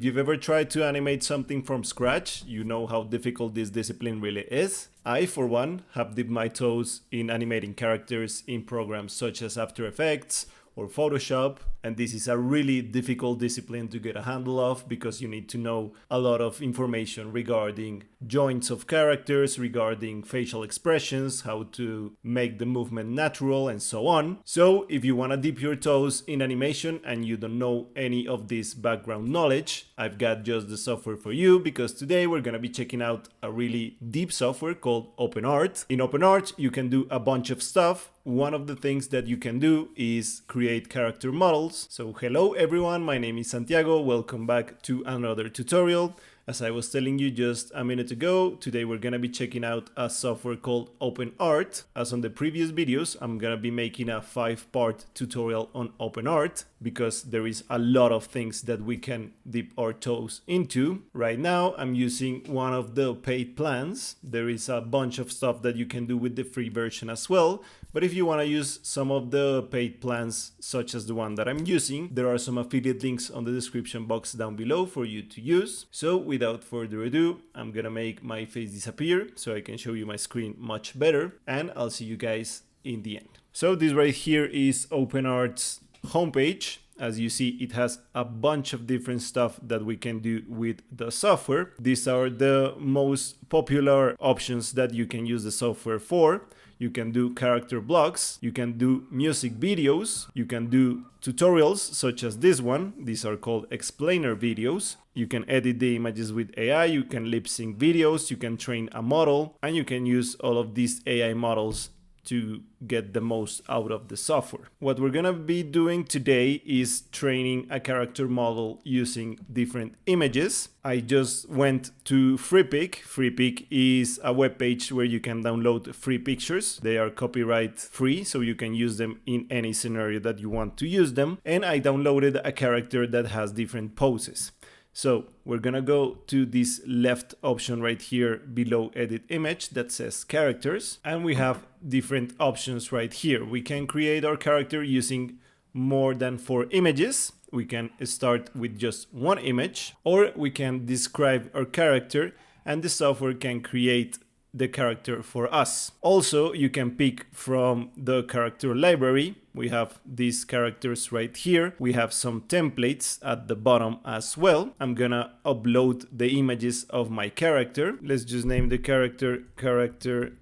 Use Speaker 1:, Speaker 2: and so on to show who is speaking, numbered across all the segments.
Speaker 1: If you've ever tried to animate something from scratch, you know how difficult this discipline really is. I, for one, have dipped my toes in animating characters in programs such as After Effects or Photoshop, and this is a really difficult discipline to get a handle of because you need to know a lot of information regarding joints of characters, regarding facial expressions, how to make the movement natural, and so on. So if you want to dip your toes in animation and you don't know any of this background knowledge, I've got just the software for you, because today we're going to be checking out a really deep software called OpenArt. In OpenArt, you can do a bunch of stuff. One of the things that you can do is create character models. So hello everyone, my name is Santiago. Welcome back to another tutorial. As I was telling you just a minute ago, today we're gonna be checking out a software called OpenArt. As on the previous videos, I'm gonna be making a 5-part tutorial on OpenArt because there is a lot of things that we can dip our toes into. Right now, I'm using one of the paid plans. There is a bunch of stuff that you can do with the free version as well. But if you wanna use some of the paid plans, such as the one that I'm using, there are some affiliate links on the description box down below for you to use. So without further ado, I'm gonna make my face disappear so I can show you my screen much better, and I'll see you guys in the end. So this right here is OpenArt's homepage. As you see, it has a bunch of different stuff that we can do with the software. These are the most popular options that you can use the software for. You can do character blocks, you can do music videos, you can do tutorials such as this one. These are called explainer videos. You can edit the images with AI, you can lip sync videos, you can train a model, and you can use all of these AI models to get the most out of the software. What we're gonna be doing today is training a character model using different images. I just went to Freepik. Freepik is a web page where you can download free pictures. They are copyright free, so you can use them in any scenario that you want to use them. And I downloaded a character that has different poses. So we're gonna go to this left option right here below edit image that says characters, and we have different options right here. We can create our character using more than 4 images. We can start with just 1 image, or we can describe our character and the software can create the character for us. Also, you can pick from the character library. We have these characters right here. We have some templates at the bottom as well. I'm gonna upload the images of my character. Let's just name the character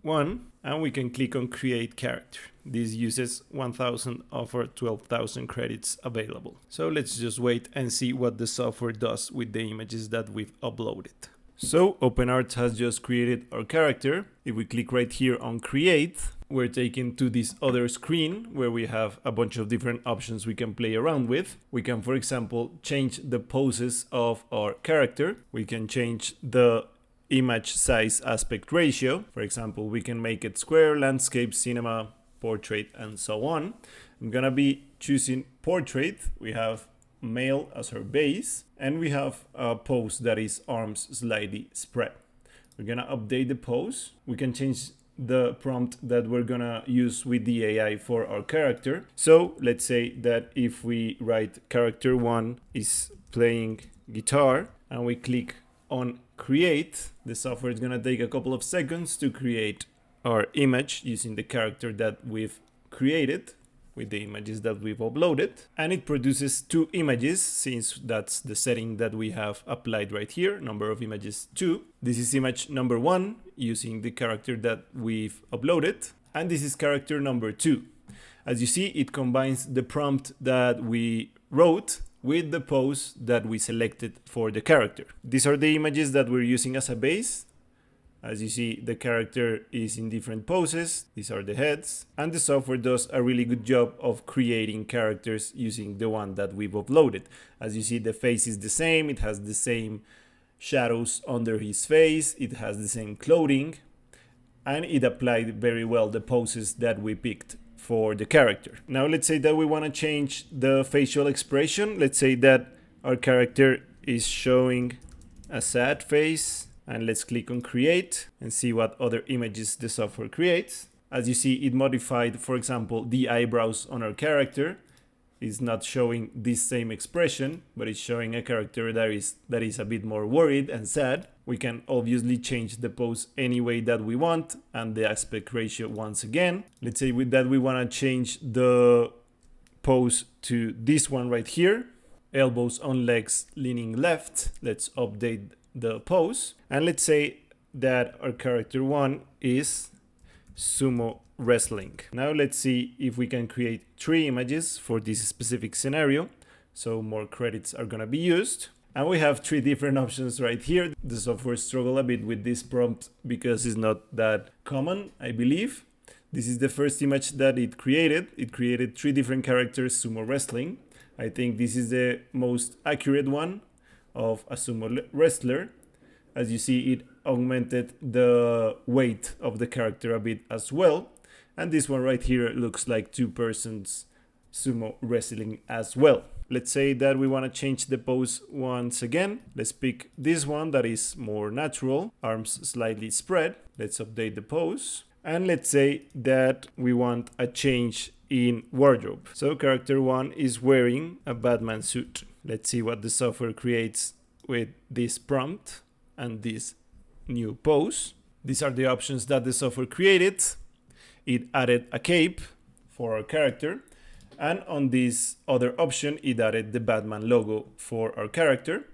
Speaker 1: 1, and we can click on create character. This uses 1000 of our 12,000 credits available. So let's just wait and see what the software does with the images that we've uploaded. So OpenArt has just created our character. If we click right here on create, we're taken to this other screen where we have a bunch of different options we can play around with. We can, for example, change the poses of our character. We can change the image size aspect ratio. For example, we can make it square, landscape, cinema, portrait, and so on. I'm gonna be choosing portrait. We have male as our base, and we have a pose that is arms slightly spread. We're gonna update the pose. We can change the prompt that we're gonna use with the AI for our character. So let's say that if we write character 1 is playing guitar and we click on create, the software is gonna take a couple of seconds to create our image using the character that we've created with the images that we've uploaded, and it produces 2 images since that's the setting that we have applied right here, number of images 2. This is image number 1 using the character that we've uploaded, and this is character number 2. As you see, it combines the prompt that we wrote with the pose that we selected for the character. These are the images that we're using as a base. As you see, the character is in different poses. These are the heads, and the software does a really good job of creating characters using the one that we've uploaded. As you see, the face is the same. It has the same shadows under his face. It has the same clothing, and it applied very well the poses that we picked for the character. Now let's say that we want to change the facial expression. Let's say that our character is showing a sad face. And let's click on create and see what other images the software creates. As you see, it modified, for example, the eyebrows on our character. is not showing this same expression, but it's showing a character that is a bit more worried and sad. We can obviously change the pose any way that we want, and the aspect ratio once again. Let's say with that we want to change the pose to this one right here, elbows on legs leaning left. Let's update the pose, and let's say that our character 1 is sumo wrestling. Now let's see if we can create 3 images for this specific scenario, so more credits are gonna be used. And we have 3 different options right here. The software struggled a bit with this prompt because it's not that common, I believe. This is the first image that it created. It created 3 different characters sumo wrestling. I think this is the most accurate one of a sumo wrestler. As you see, it augmented the weight of the character a bit as well. And this one right here looks like 2 persons sumo wrestling as well. Let's say that we want to change the pose once again. Let's pick this one that is more natural, arms slightly spread. Let's update the pose. And let's say that we want a change in wardrobe. So character 1 is wearing a Batman suit. Let's see what the software creates with this prompt and this new pose. These are the options that the software created. It added a cape for our character, and on this other option it added the Batman logo for our character.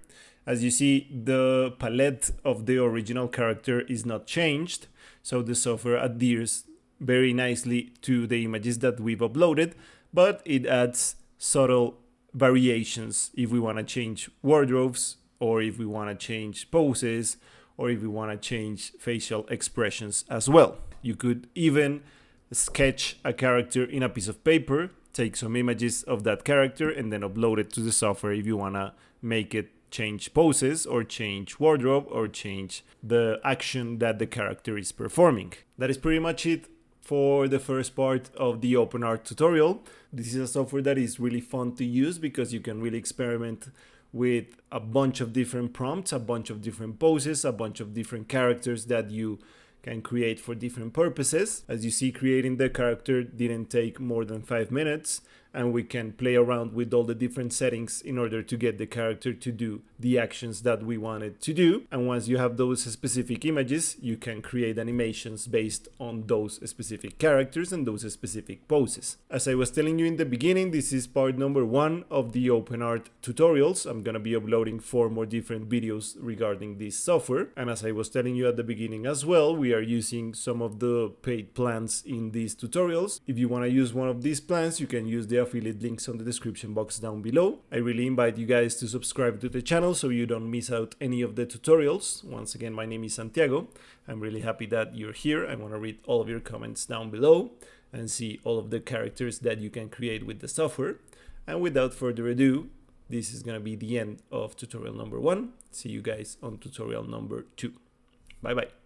Speaker 1: As you see, the palette of the original character is not changed, so the software adheres very nicely to the images that we've uploaded, but it adds subtle variations if we want to change wardrobes, or if we want to change poses, or if we want to change facial expressions as well. You could even sketch a character in a piece of paper, take some images of that character, and then upload it to the software if you want to make it change poses, or change wardrobe, or change the action that the character is performing. That is pretty much it for the first part of the OpenArt tutorial. This is a software that is really fun to use because you can really experiment with a bunch of different prompts, a bunch of different poses, a bunch of different characters that you can create for different purposes. As you see, creating the character didn't take more than 5 minutes, and we can play around with all the different settings in order to get the character to do the actions that we wanted to do. And once you have those specific images, you can create animations based on those specific characters and those specific poses. As I was telling you in the beginning, this is part number 1 of the OpenArt tutorials. I'm gonna be uploading 4 more different videos regarding this software. And as I was telling you at the beginning as well, we are using some of the paid plans in these tutorials. If you wanna use one of these plans, you can use the affiliate links on the description box down below. I really invite you guys to subscribe to the channel so you don't miss out any of the tutorials. Once again, my name is Santiago. I'm really happy that you're here. I want to read all of your comments down below and see all of the characters that you can create with the software. And without further ado, this is going to be the end of tutorial number 1. See you guys on tutorial number 2. Bye bye.